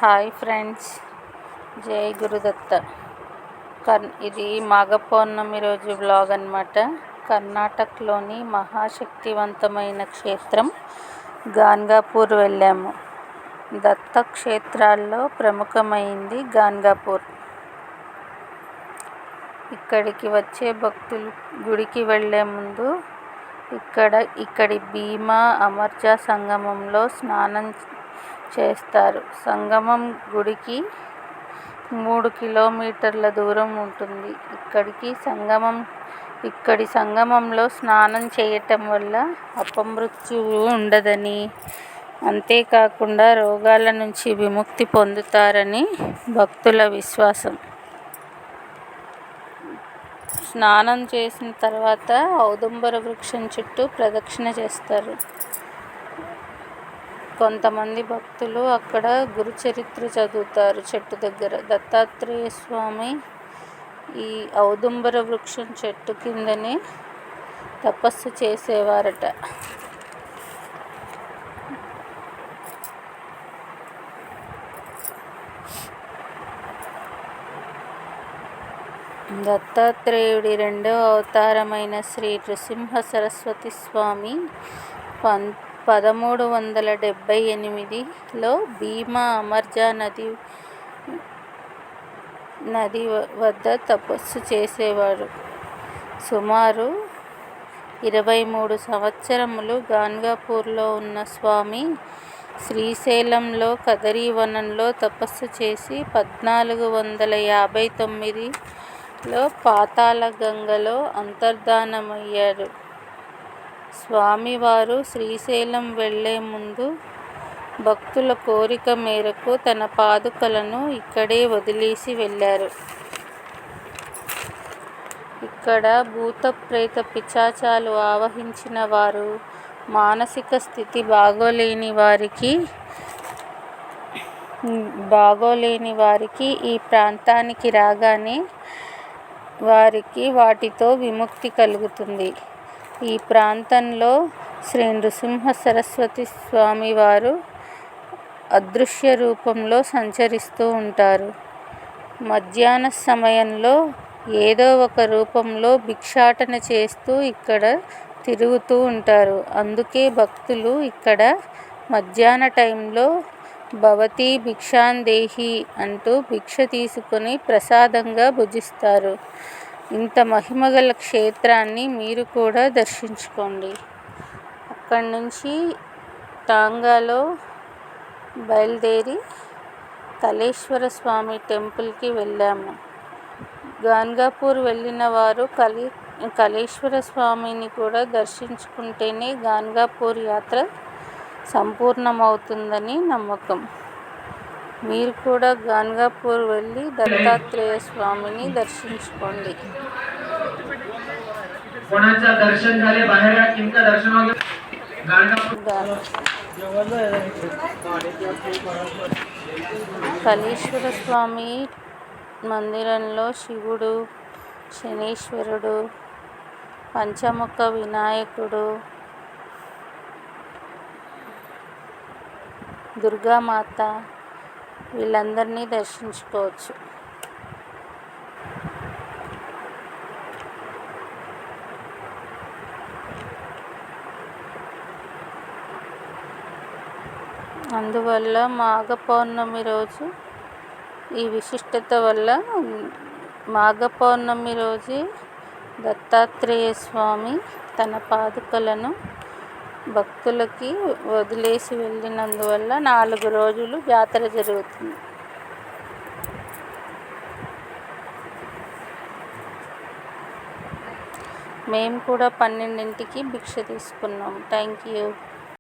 Hi friends, జై గురుదత్త. ఇది మాఘ పౌర్ణమి రోజు వ్లాగ్ అన్నమాట. కర్ణాటకలోని మహాశక్తివంతమైన క్షేత్రం గాన్గాపూర్ వెళ్ళాము. దత్త క్షేత్రాల్లో ప్రముఖమైంది గాన్గాపూర్. ఇక్కడికి వచ్చే భక్తులు గుడికి వెళ్ళే ముందు ఇక్కడి భీమా అమర్జా సంగమంలో స్నానం చేస్తారు. సంగమం గుడికి 3 కిలోమీటర్ల దూరం ఉంటుంది. ఇక్కడి సంగమంలో స్నానం చేయటం వల్ల అపమృత్యువు ఉండదని, అంతేకాకుండా రోగాల నుంచి విముక్తి పొందుతారని భక్తుల విశ్వాసం. స్నానం చేసిన తర్వాత ఔదుంబర వృక్షం చుట్టూ ప్రదక్షిణ చేస్తారు. కొంతమంది భక్తులు అక్కడ గురుచరిత్ర చదువుతారు. చెట్టు దగ్గర దత్తాత్రేయ స్వామి ఈ ఔదుంబర వృక్షం చెట్టు కిందనే తపస్సు చేసేవారట. దత్తాత్రేయుడి రెండవ అవతారమైన శ్రీ నృసింహ సరస్వతి స్వామి 1378లో భీమా అమర్జా నది వద్ద తపస్సు చేసేవారు. సుమారు 23 సంవత్సరములు గాన్గాపూర్లో ఉన్న స్వామి శ్రీశైలంలో కదరీవనంలో తపస్సు చేసి 1459లో పాతాళగంగలో అంతర్ధానమయ్యారు. స్వామివారు శ్రీశైలం వెళ్లే ముందు భక్తుల కోరిక మేరకు తన పాదుకలను ఇక్కడే వదిలేసి వెళ్లారు. ఇక్కడ భూత ప్రేత పిశాచాలు ఆవహించిన వారు, మానసిక స్థితి బాగోలేని వారికి ఈ ప్రాంతానికి రాగానే వారికి వాటితో విముక్తి కలుగుతుంది. ఈ ప్రాంతంలో శ్రీ నృసింహ సరస్వతి స్వామివారు అదృశ్య రూపంలో సంచరిస్తూ ఉంటారు. మధ్యాహ్న సమయంలో ఏదో ఒక రూపంలో భిక్షాటన చేస్తూ ఇక్కడ తిరుగుతూ ఉంటారు. అందుకే భక్తులు ఇక్కడ మధ్యాహ్న టైంలో భవతి భిక్షాందేహి అంటూ భిక్ష తీసుకుని ప్రసాదంగా భుజిస్తారు. ఇంత మహిమగల క్షేత్రాన్ని మీరు కూడా దర్శించుకోండి. అక్కడి నుంచి టాంగాలో బయలుదేరి కలేశ్వర స్వామి టెంపుల్కి వెళ్ళాము. గాన్గాపూర్ వెళ్ళిన వారు కలేశ్వర స్వామిని కూడా దర్శించుకుంటేనే గాన్గాపూర్ యాత్ర సంపూర్ణమవుతుందని నమ్మకం. మీరు కూడా గాన్గాపూర్ వెళ్ళి దత్తాత్రేయ స్వామిని దర్శించుకోండి. కలేశ్వర స్వామి మందిరంలో శివుడు, శనీశ్వరుడు, పంచముఖ వినాయకుడు, దుర్గామాత వీళ్ళందరినీ దర్శించుకోవచ్చు. అందువల్ల మాఘ పౌర్ణమి రోజు ఈ విశిష్టత వల్ల మాఘ పౌర్ణమి రోజు దత్తాత్రేయ స్వామి తన పాదుకలను భక్తులకి వదిలేసి వెళ్ళినందువల్ల 4 రోజులు జాతర జరుగుతుంది. మేము కూడా 12ంటికి భిక్ష తీసుకున్నాం. Thank you.